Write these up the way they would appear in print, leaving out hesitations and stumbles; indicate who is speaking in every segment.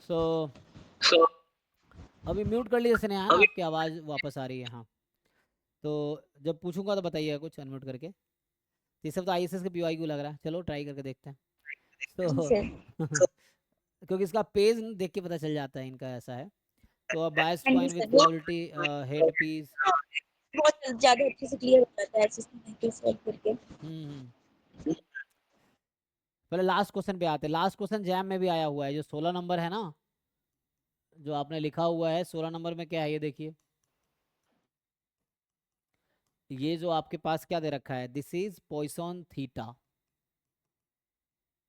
Speaker 1: सो अभी म्यूट कर लीजिए स्नेहा, है ना, आपकी आवाज़ वापस आ रही है। हाँ, तो जब पूछूंगा तो बताइएगा कुछ अनम्यूट करके। ये सब तो आईएसएस के पीवाई क्यों लग रहा है, चलो ट्राई करके देखते हैं।
Speaker 2: जी
Speaker 1: तो
Speaker 2: सर।
Speaker 1: क्योंकि इसका पेज देख के पता चल जाता है इनका ऐसा है। तो अब बायस्ड
Speaker 2: हाँ जी
Speaker 1: कॉइन विद
Speaker 2: सर, वो
Speaker 1: प्रोबेबिलिटी हेड पीस।
Speaker 2: बहुत ज्यादा अच्छे से क्लियर हो जाता है सिस्टम सॉल्व करके।
Speaker 1: पहले लास्ट क्वेश्चन पे आते हैं। लास्ट क्वेश्चन जैम में भी आया हुआ है, जो 16 नंबर है ना, जो आपने लिखा हुआ है 16 नंबर में क्या है ये देखिए। ये जो आपके पास क्या दे रखा है, दिस इज पॉइसन थीटा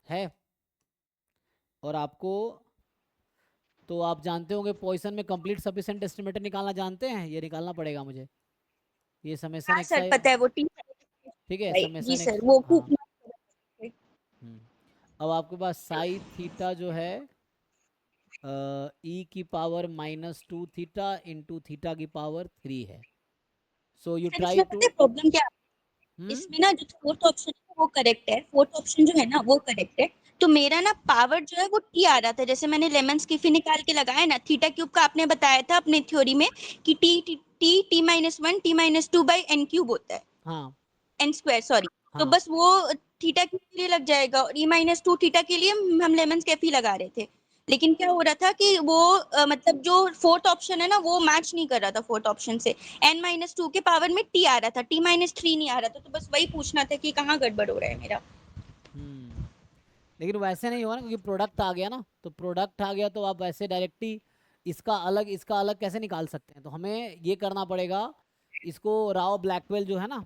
Speaker 1: है। और आपको, तो आप जानते होंगे पॉइसन में कंप्लीट सफिशिएंट एस्टिमेटर निकालना जानते हैं, ये निकालना पड़ेगा मुझे। ये समेसन
Speaker 2: हाँ
Speaker 1: एक्स
Speaker 2: सर
Speaker 1: आई,
Speaker 2: पता है, वो टी।
Speaker 1: ठीक है,
Speaker 2: जी
Speaker 1: समेसन
Speaker 2: सर,
Speaker 1: एक्स,
Speaker 2: वो
Speaker 1: हाँ।
Speaker 2: खूब।
Speaker 1: हम्म। अब आपके पास साई थीटा जो है ई की पावर -2 थीटा इंटू थीटा की पावर 3 है। सो यू
Speaker 2: सर
Speaker 1: ट्राई
Speaker 2: इसमें
Speaker 1: टू।
Speaker 2: पता है प्रॉब्लम क्या है?
Speaker 1: हम्म
Speaker 2: इसमें ना जो फोर्थ ऑप्शन है वो करेक्ट है, फोर्थ ऑप्शन जो है ना वो करेक्ट है। तो मेरा ना पावर जो है वो टी आ रहा था, जैसे मैंने लेमन स्कीफी निकाल के लगाया ना, थीटा क्यूब का आपने बताया था अपने थ्योरी में कि T T T T -1 T-2 by n cube होता है,
Speaker 1: हाँ
Speaker 2: एन स्क्वायर सॉरी। तो
Speaker 1: हाँ
Speaker 2: बस वो थीटा के लिए लग जाएगा, और E-2 थीटा के लिए हम लेमन स्केफी लगा रहे थे। लेकिन क्या हो रहा था कि वो मतलब जो फोर्थ ऑप्शन है ना वो मैच नहीं कर रहा था फोर्थ ऑप्शन से। N-2 के पावर में टी आ रहा था, T-3 नहीं आ रहा था। तो बस वही पूछना था कि कहाँ गड़बड़ हो रहा है मेरा।
Speaker 1: हम्म लेकिन वैसे नहीं होगा ना, क्योंकि प्रोडक्ट आ गया ना, तो प्रोडक्ट आ गया तो आप वैसे डायरेक्टली इसका अलग कैसे निकाल सकते हैं, तो हमें ये करना पड़ेगा। इसको राव ब्लैकवेल जो है ना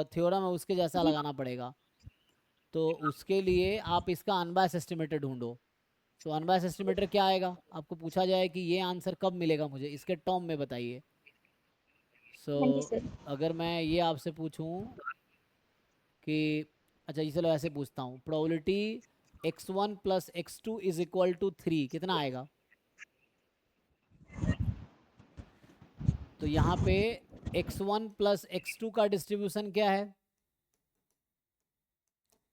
Speaker 1: थ्योरम है, उसके जैसा लगाना पड़ेगा। तो उसके लिए आप इसका अनबायस एस्टिमेटर ढूंढो। तो अनबायस एस्टिमेटर क्या आएगा, आपको पूछा जाए कि ये आंसर कब मिलेगा मुझे, इसके टर्म में बताइए। सो
Speaker 2: हाँ जी सर।
Speaker 1: अगर मैं ये आपसे पूछूं कि, अच्छा ये चलो ऐसे पूछता हूँ, probability x1 plus x2 is equal to 3 कितना आएगा। तो यहाँ पे x1 प्लस x2 का डिस्ट्रीब्यूशन क्या है,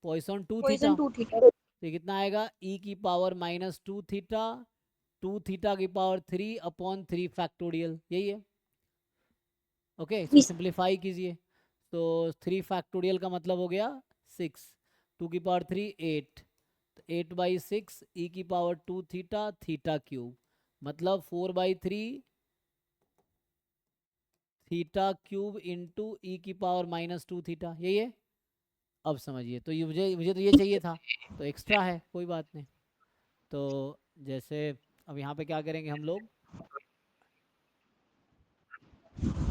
Speaker 1: पॉइसन 2 थीटा।
Speaker 2: Poison 2 theta.
Speaker 1: तो ये कितना आएगा, e की पावर -2 थीटा, 2 थीटा की पावर 3 अपॉन 3 फैक्टोरियल, यही है। ओके, इसको
Speaker 2: जी
Speaker 1: सिंप्लीफाई कीजिए। तो 3 फैक्टोरियल का मतलब हो गया 6, 2 की पावर 3 8, तो 8/6 ई की पावर 2 थीटा थीटा क्यूब, मतलब 4/3 थीटा क्यूब इंटू ई की पावर -2 थीटा, यही है। अब समझिए, तो ये मुझे तो ये चाहिए था, तो एक्स्ट्रा है, कोई बात नहीं। तो जैसे अब यहाँ पे क्या करेंगे हम लोग,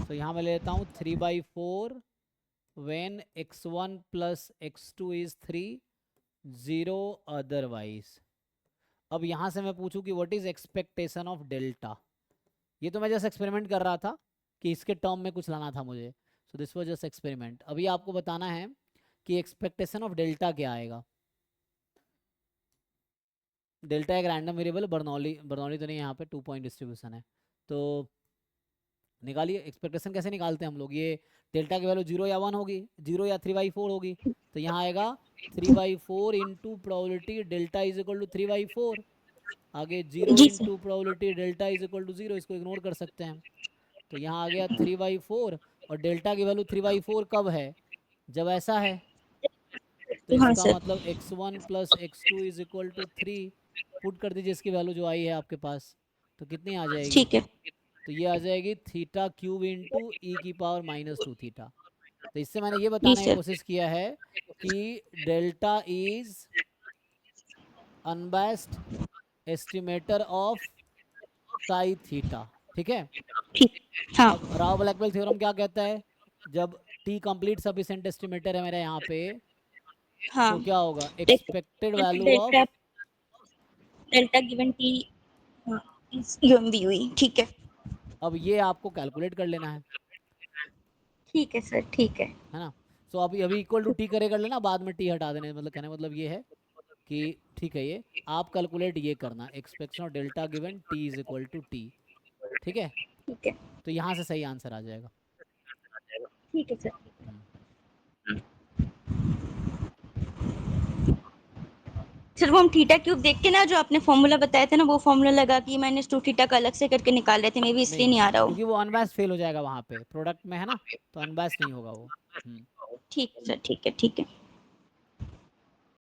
Speaker 1: तो यहाँ मैं लेता हूँ 3/4 when x1 plus x2 is 3 0 otherwise. अब यहाँ से मैं पूछूं कि what is expectation of delta. ये तो मैं जस्ट एक्सपेरिमेंट कर रहा था कि इसके टर्म में कुछ लाना था मुझे, so this was just experiment. अभी आपको बताना है कि एक्सपेक्टेशन ऑफ डेल्टा क्या आएगा। डेल्टा एक रैंडम वेरिएबल, बर्नौली बर्नौली तो नहीं, यहाँ पे 2 पॉइंट डिस्ट्रीब्यूशन है। तो निकालिए एक्सपेक्टेशन, कैसे निकालते हैं हम लोग, ये डेल्टा की वैल्यू 0 या 1 होगी, 0 या 3/4 होगी। तो यहाँ आएगा 3/4 into probability delta is equal to 3/4। आगे 0
Speaker 2: जी sir.
Speaker 1: Into probability delta is equal to 0, इसको इग्नोर कर सकते हैं। तो यहाँ आ गया 3/4, और डेल्टा की वैल्यू 3/4 कब है, जब ऐसा है। तो
Speaker 2: हाँ
Speaker 1: इसका
Speaker 2: सर।
Speaker 1: मतलब x1 plus x2 is equal to 3, put कर दीजिए इसकी वैल्यू जो आई है आपके पास, तो कितनी आ जाएगी।
Speaker 2: ठीक है।
Speaker 1: तो ये आ जाएगी थीटा क्यूब इंटू ई की पावर -2 थीटा। तो इससे मैंने ये
Speaker 2: जी
Speaker 1: बताने की
Speaker 2: सर।
Speaker 1: कोशिश किया है कि delta is unbiased estimator of Sai theta, ठीक है।
Speaker 2: ठीक। हाँ।
Speaker 1: अब राव ब्लैकवेल थ्योरम क्या कहता है, जब टी कंप्लीट सफिशिएंट एस्टिमेटर है मेरा यहाँ पे,
Speaker 2: हाँ।
Speaker 1: तो क्या होगा, expected value
Speaker 2: delta,
Speaker 1: of.
Speaker 2: Delta given T. हाँ, यूएमवी हुई, ठीक है।
Speaker 1: अब ये आपको कैलकुलेट कर लेना
Speaker 2: ठीक है सर, ठीक है।
Speaker 1: है ना। सो अभी अभी इक्वल टू टी करे कर लेना, बाद में टी हटा देने, मतलब कहने मतलब ये है कि ठीक है, ये आप कैलकुलेट ये करना, expectation of delta given T is equal to T, ठीक है।
Speaker 2: ठीक है।
Speaker 1: तो यहाँ से सही आंसर आ जाएगा।
Speaker 2: ठीक है सर।
Speaker 1: हम्म।
Speaker 2: सर वो हम थीटा क्यूब देख के ना, जो आपने फॉर्मूला बताया था ना, वो फॉर्मूला लगा के माइनस टू थीटा का अलग से करके निकाल रहे थे, मे भी इसलिए
Speaker 1: नहीं,
Speaker 2: नहीं आ रहा हो।
Speaker 1: क्योंकि वो अनबैस्ड फेल हो जाएगा वहाँ पे, प्रोडक्ट में है ना, तो अनबैस्ड नहीं होगा वो।
Speaker 2: ठीक है सर, ठीक है, ठीक है।